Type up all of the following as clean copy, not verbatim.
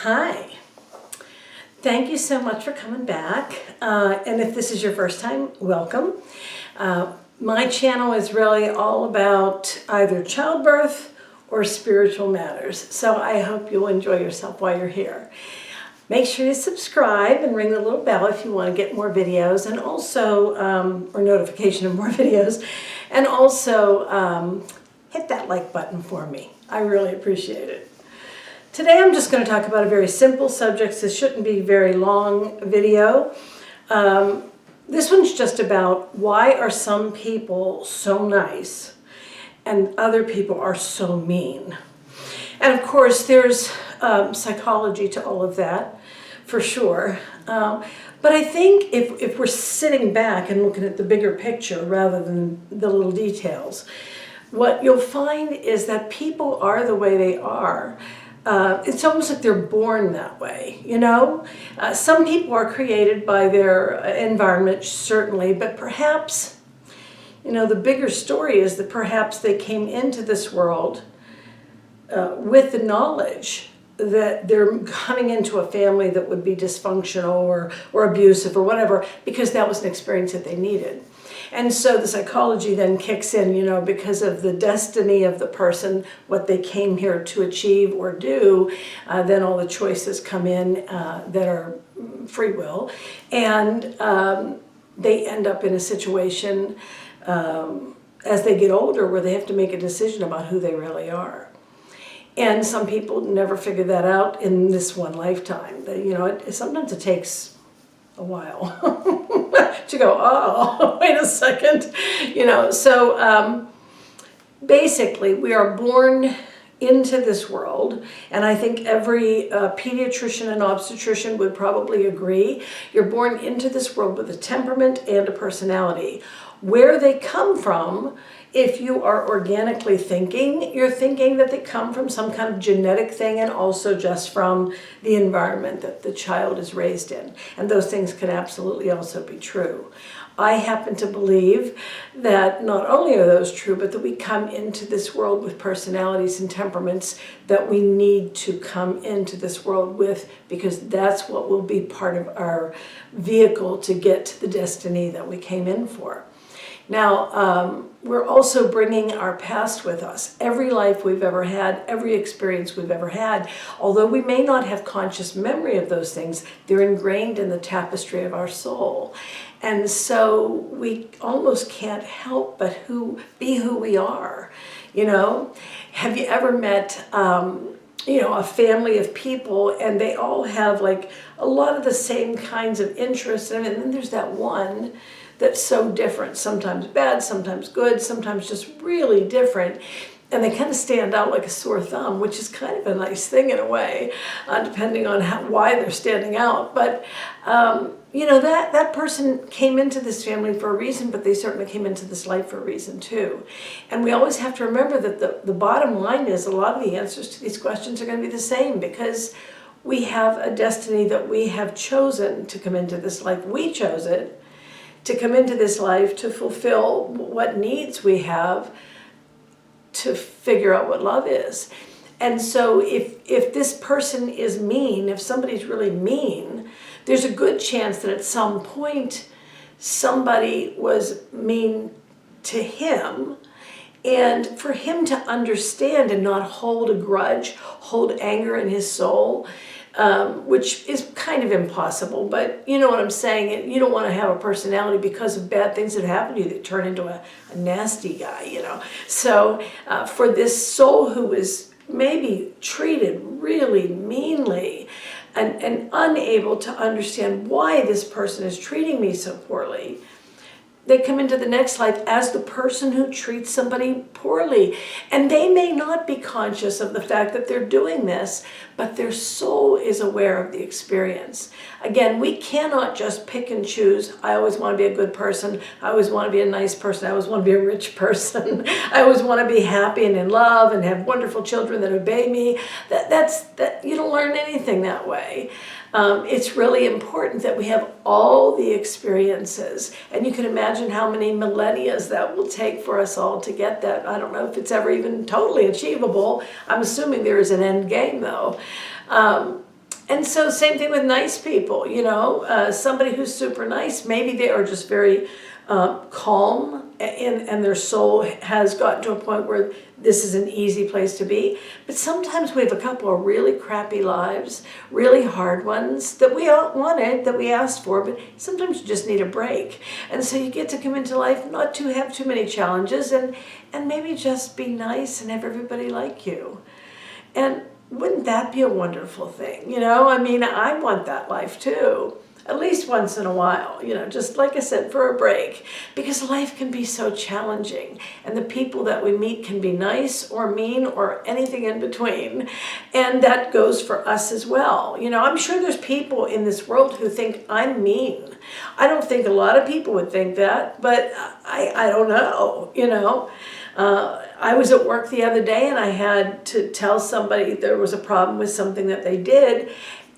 Hi. Thank you so much for coming back. And if this is your first time, welcome. My channel is really all about either childbirth or spiritual matters. So I hope you'll enjoy yourself while you're here. Make sure you subscribe and ring the little bell if you want to get more videos, and also, or notification of more videos, and also hit that like button for me. I really appreciate it. Today I'm just going to talk about a very simple subject. This shouldn't be a very long video. This one's just about why are some people so nice and other people are so mean. And of course there's psychology to all of that, for sure. But I think if we're sitting back and looking at the bigger picture rather than the little details, what you'll find is that people are the way they are. It's almost like they're born that way, you know? Some people are created by their environment, certainly, but perhaps, you know, the bigger story is that perhaps they came into this world with the knowledge that they're coming into a family that would be dysfunctional or abusive or whatever, because that was an experience that they needed. And so the psychology then kicks in, you know, because of the destiny of the person, what they came here to achieve or do, then all the choices come in that are free will. And they end up in a situation as they get older where they have to make a decision about who they really are. And some people never figure that out in this one lifetime. You know, sometimes it takes a while to go, oh, wait a second. You know, so basically we are born into this world, and I think every pediatrician and obstetrician would probably agree. You're born into this world with a temperament and a personality. Where they come from, if you are organically thinking, you're thinking that they come from some kind of genetic thing and also just from the environment that the child is raised in. And those things can absolutely also be true. I happen to believe that not only are those true, but that we come into this world with personalities and temperaments that we need to come into this world with, because that's what will be part of our vehicle to get to the destiny that we came in for. Now, we're also bringing our past with us. Every life we've ever had, every experience we've ever had, although we may not have conscious memory of those things, they're ingrained in the tapestry of our soul. And so we almost can't help but be who we are, you know? Have you ever met, you know, a family of people and they all have like a lot of the same kinds of interests, and then there's that one that's so different, sometimes bad, sometimes good, sometimes just really different. And they kind of stand out like a sore thumb, which is kind of a nice thing in a way, depending on why they're standing out. But, you know, that person came into this family for a reason, but they certainly came into this life for a reason too. And we always have to remember that the bottom line is a lot of the answers to these questions are going to be the same, because we have a destiny that we have chosen to come into this life. We chose it to come into this life to fulfill what needs we have to figure out what love is. And so if this person is mean, if somebody's really mean, there's a good chance that at some point somebody was mean to him, and for him to understand and not hold a grudge, hold anger in his soul, which is kind of impossible, but you know what I'm saying. You don't want to have a personality because of bad things that happen to you that turn into a nasty guy, you know. So for this soul who is maybe treated really meanly and unable to understand why this person is treating me so poorly, they come into the next life as the person who treats somebody poorly. And they may not be conscious of the fact that they're doing this, but their soul is aware of the experience. Again, we cannot just pick and choose. I always want to be a good person. I always want to be a nice person. I always want to be a rich person. I always want to be happy and in love and have wonderful children that obey me. That you don't learn anything that way. It's really important that we have all the experiences, and you can imagine how many millennia that will take for us all to get that. I don't know if it's ever even totally achievable. I'm assuming there is an end game though. And so same thing with nice people, you know, somebody who's super nice, maybe they are just very calm and their soul has gotten to a point where this is an easy place to be. But sometimes we have a couple of really crappy lives, really hard ones that we all wanted, that we asked for, but sometimes you just need a break. And so you get to come into life not to have too many challenges and maybe just be nice and have everybody like you. And wouldn't that be a wonderful thing? You know, I mean, I want that life too. At least once in a while, you know, just like I said, for a break. Because life can be so challenging. And the people that we meet can be nice or mean or anything in between. And that goes for us as well. You know, I'm sure there's people in this world who think I'm mean. I don't think a lot of people would think that, but I don't know, you know. I was at work the other day and I had to tell somebody there was a problem with something that they did.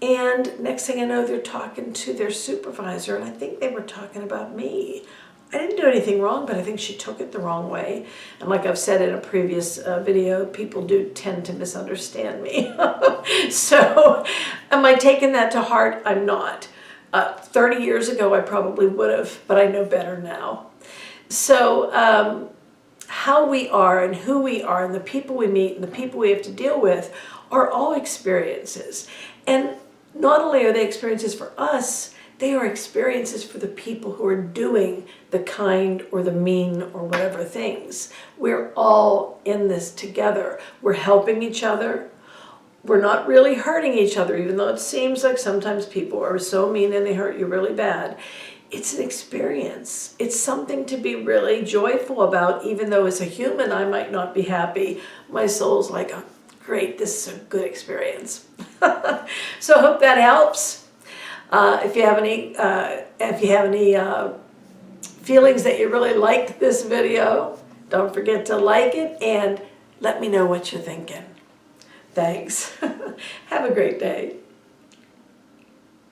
And next thing I know, they're talking to their supervisor, and I think they were talking about me. I didn't do anything wrong, but I think she took it the wrong way. And like I've said in a previous video, people do tend to misunderstand me. So am I taking that to heart? I'm not. 30 years ago, I probably would have, but I know better now. So how we are and who we are and the people we meet and the people we have to deal with are all experiences. And not only are they experiences for us, they are experiences for the people who are doing the kind or the mean or whatever things. We're all in this together. We're helping each other. We're not really hurting each other, even though it seems like sometimes people are so mean and they hurt you really bad. It's an experience. It's something to be really joyful about, even though as a human I might not be happy. My soul's like, oh, great, this is a good experience. So I hope that helps. If you have any feelings that you really liked this video, don't forget to like it and let me know what you're thinking. Thanks. Have a great day.